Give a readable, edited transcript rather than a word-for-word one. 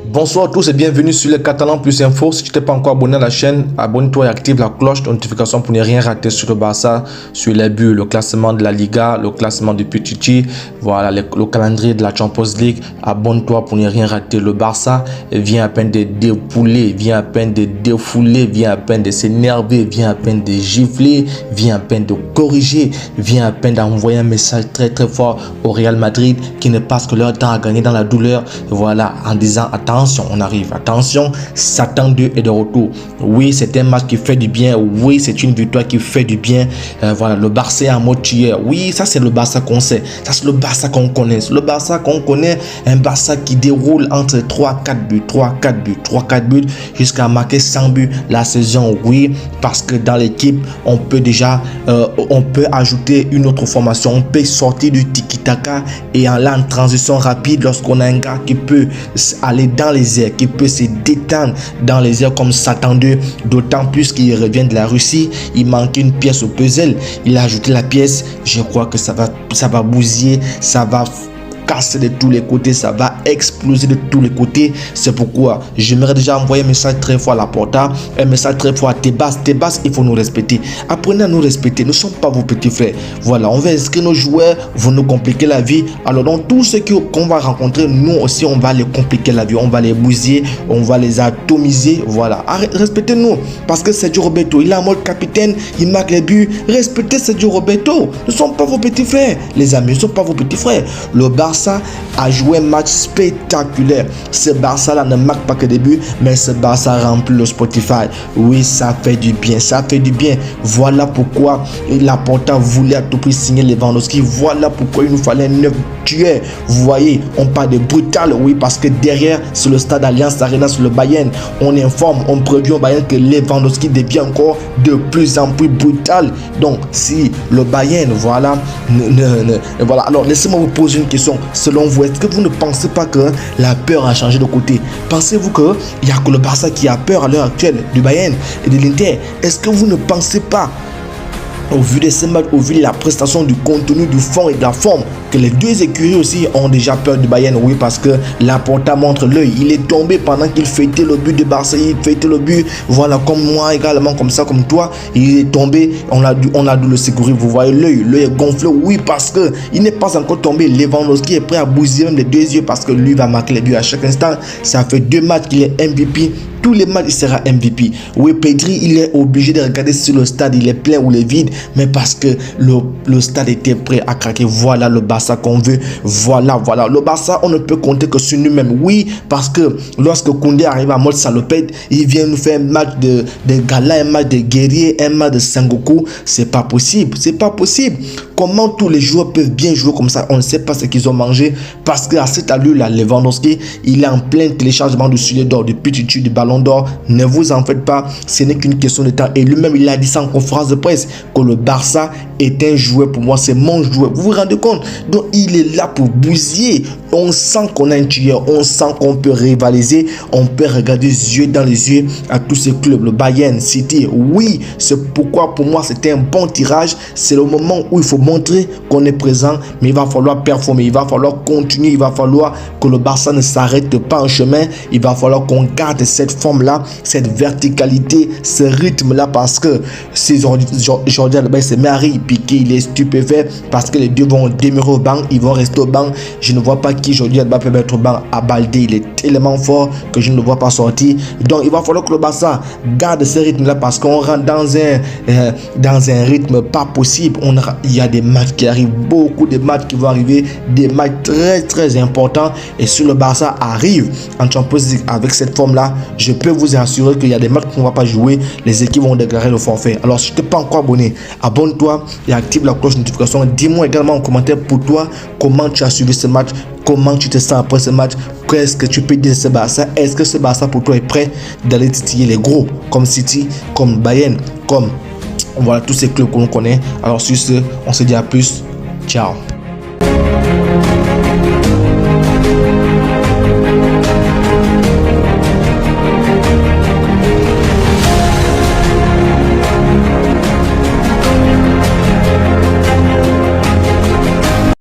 Bonsoir à tous et bienvenue sur le Catalan Plus Info. Si tu n'es pas encore abonné à la chaîne, abonne-toi et active la cloche de notification pour ne rien rater sur le Barça, sur les buts, le classement de la Liga, le classement du Pichichi, voilà, le calendrier de la Champions League. Abonne-toi pour ne rien rater. Le Barça vient à peine de dépouler, vient à peine de défouler, vient à peine de s'énerver, vient à peine de gifler, vient à peine de corriger, vient à peine d'envoyer un message très très fort au Real Madrid qui ne passe que leur temps à gagner dans la douleur. Voilà, en disant attention, on arrive, attention, Satan 2 est de retour. Oui, c'est un match qui fait du bien. Oui, c'est une victoire qui fait du bien. Voilà, le Barça est en mode tueur. Oui, ça c'est le Barça qu'on sait. Ça c'est le Barça qu'on connaît. Le Barça qu'on connaît, un Barça qui déroule entre 3-4 buts, 3-4 buts, 3-4 buts jusqu'à marquer 100 buts la saison. Oui, parce que dans l'équipe, on peut déjà, on peut ajouter une autre formation. On peut sortir du tiki-taka et aller en transition rapide lorsqu'on a un gars qui peut aller dans les airs, qui peut se détendre dans les airs comme Satan 2, d'autant plus qu'il revient de la Russie. Il manque une pièce au puzzle, il a ajouté la pièce. Je crois que ça va bousiller, ça va casser de tous les côtés, ça va exploser de tous les côtés. C'est pourquoi j'aimerais déjà envoyer un message très fort à la Porta, un message très fort à Tebas. Tebas, il faut nous respecter. Apprenez à nous respecter. Nous ne sommes pas vos petits frères. Voilà, on va inscrire nos joueurs, vont nous compliquer la vie. Alors donc tous ceux qu'on va rencontrer, nous aussi on va les compliquer la vie, on va les bousiller, on va les atomiser. Voilà, respectez-nous parce que Sergio Roberto, il est en mode capitaine, il marque les buts. Respectez Sergio Roberto. Nous ne sommes pas vos petits frères, les amis. Nous ne sommes pas vos petits frères. Le Barça a joué un match spectaculaire. Ce Barça-là ne marque pas que des buts, mais ce Barça remplit le Spotify. Oui, ça fait du bien, ça fait du bien. Voilà pourquoi Laporta voulait à tout prix signer Lewandowski. Voilà pourquoi il nous fallait un 9 tueurs. Vous voyez, on parle de brutal, oui, parce que derrière, sur le stade Allianz Arena, sur le Bayern, on informe, on prévient au Bayern que Lewandowski devient encore de plus en plus brutal. Donc, si le Bayern, voilà, voilà. Alors, laissez-moi vous poser une question. Selon vous, est-ce que vous ne pensez pas que la peur a changé de côté? Pensez-vous qu'il n'y a que le Barça qui a peur à l'heure actuelle du Bayern et de l'Inter? Est-ce que vous ne pensez pas, au vu de ce match, au vu de la prestation, du contenu, du fond et de la forme, que les deux écuries aussi ont déjà peur du Bayern? Oui, parce que Laporta montre l'œil. Il est tombé pendant qu'il fêtait le but de Barça. Il fêtait le but, voilà, comme moi également, comme ça, comme toi. Il est tombé, on a dû le sécuriser. Vous voyez l'œil est gonflé. Oui, parce que il n'est pas encore tombé. Lewandowski est prêt à bousiller même les deux yeux parce que lui va marquer les buts à chaque instant. Ça fait 2 matchs qu'il est MVP. Tous les matchs, il sera MVP. Oui, Pedri, il est obligé de regarder si le stade il est plein ou il est vide, mais parce que le stade était prêt à craquer. Voilà le Barça qu'on veut. Voilà. Le Barça, on ne peut compter que sur nous-mêmes. Oui, parce que lorsque Koundé arrive à mode salopette, il vient nous faire un match de gala, un match de guerrier, un match de Sengoku. C'est pas possible. C'est pas possible. Comment tous les joueurs peuvent bien jouer comme ça? On ne sait pas ce qu'ils ont mangé parce qu'à cette allure-là, Lewandowski, il est en plein téléchargement du sujet d'or, du Pichichi, du ballon d'or. Ne vous en faites pas, ce n'est qu'une question de temps. Et lui-même, il a dit ça en conférence de presse que le Barça est un joueur pour moi, c'est mon joueur. Vous vous rendez compte? Donc, il est là pour bousiller. On sent qu'on a un tueur, on sent qu'on peut rivaliser, on peut regarder yeux dans les yeux à tous ces clubs, le Bayern, City. Oui, c'est pourquoi pour moi, c'était un bon tirage. C'est le moment où il faut montrer qu'on est présent, mais il va falloir performer, il va falloir continuer, il va falloir que le Barça ne s'arrête pas en chemin. Il va falloir qu'on garde cette forme-là, cette verticalité, ce rythme-là, parce que si Jordi Alba se met à rire, Piqué, il est stupéfait parce que les deux vont demeurer au banc, ils vont rester au banc. Je ne vois pas qui aujourd'hui Mbappé peut mettre au banc à Baldé. Il est tellement fort que je ne le vois pas sortir. Donc il va falloir que le Barça garde ce rythme-là parce qu'on rentre dans un rythme pas possible. Il y a des matchs qui arrivent, beaucoup de matchs qui vont arriver, des matchs très très importants. Et si le Barça arrive en Champions League avec cette forme-là, je peux vous assurer qu'il y a des matchs qu'on ne va pas jouer. Les équipes vont déclarer le forfait. Alors si tu n'es pas encore abonné, abonne-toi et active la cloche de notification. Dis-moi également en commentaire pour toi comment tu as suivi ce match, comment tu te sens après ce match, qu'est-ce que tu peux dire de ce Barça, est-ce que ce Barça pour toi est prêt d'aller titiller les gros comme City, comme Bayern, comme voilà tous ces clubs que l'on connaît. Alors sur ce, on se dit à plus, ciao.